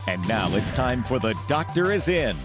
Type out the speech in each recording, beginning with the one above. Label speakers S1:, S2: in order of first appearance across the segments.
S1: And now it's time for The Doctor Is In.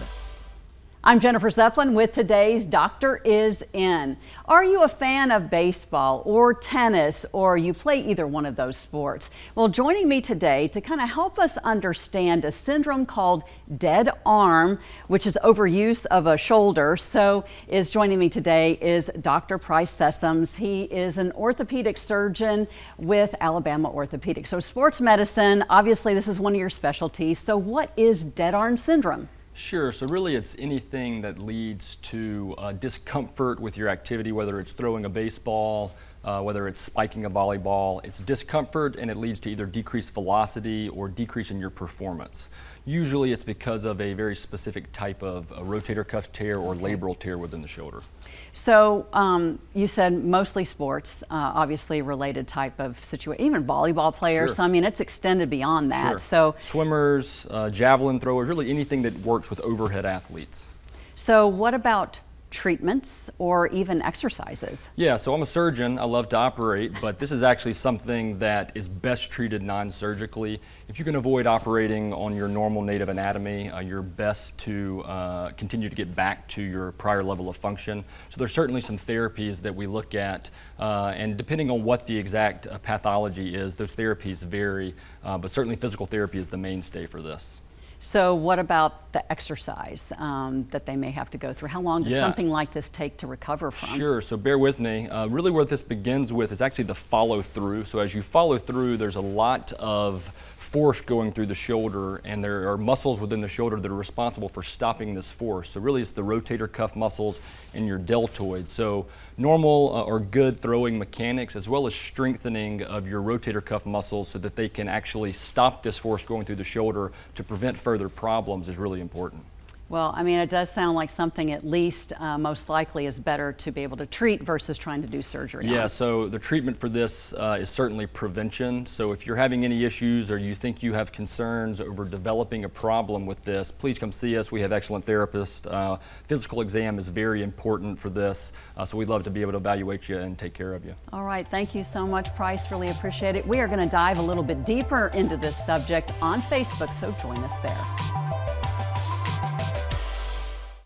S2: I'm Jennifer Zeppelin with today's Doctor Is In. Are you a fan of baseball or tennis, or you play either one of those sports? Well, joining me today to kind of help us understand a syndrome called dead arm, which is overuse of a shoulder. Joining me today is Dr. Price Sessoms. He is an orthopedic surgeon with Alabama Orthopedics. So sports medicine, obviously this is one of your specialties. So what is dead arm syndrome?
S3: Sure, so really it's anything that leads to discomfort with your activity, whether it's throwing a baseball, whether it's spiking a volleyball. It's discomfort and it leads to either decreased velocity or decrease in your performance. Usually it's because of a very specific type of a rotator cuff tear or labral tear within the shoulder.
S2: So you said mostly sports, obviously related type of situation, even volleyball players.
S3: Sure.
S2: So, I mean, it's extended beyond that.
S3: Sure.
S2: So
S3: swimmers, javelin throwers, really anything that works with overhead athletes.
S2: So what about treatments or even exercises?
S3: Yeah, so I'm a surgeon. I love to operate, but this is actually something that is best treated non-surgically. If you can avoid operating on your normal native anatomy, you're best to continue to get back to your prior level of function. So there's certainly some therapies that we look at, and depending on what the exact pathology is, those therapies vary, but certainly physical therapy is the mainstay for this.
S2: So what about the exercise that they may have to go through? How long does something like this take to recover from?
S3: Sure, so bear with me. Really what this begins with is actually the follow through. So as you follow through, there's a lot of force going through the shoulder, and there are muscles within the shoulder that are responsible for stopping this force. So really it's the rotator cuff muscles and your deltoid. So normal or good throwing mechanics, as well as strengthening of your rotator cuff muscles so that they can actually stop this force going through the shoulder to prevent further problems, is really important.
S2: Well, I mean, it does sound like something at least most likely is better to be able to treat versus trying to do surgery.
S3: Yeah, so the treatment for this is certainly prevention. So if you're having any issues or you think you have concerns over developing a problem with this, please come see us. We have excellent therapists. Physical exam is very important for this, so we'd love to be able to evaluate you and take care of you.
S2: All right, thank you so much, Price. Really appreciate it. We are going to dive a little bit deeper into this subject on Facebook, so join us there.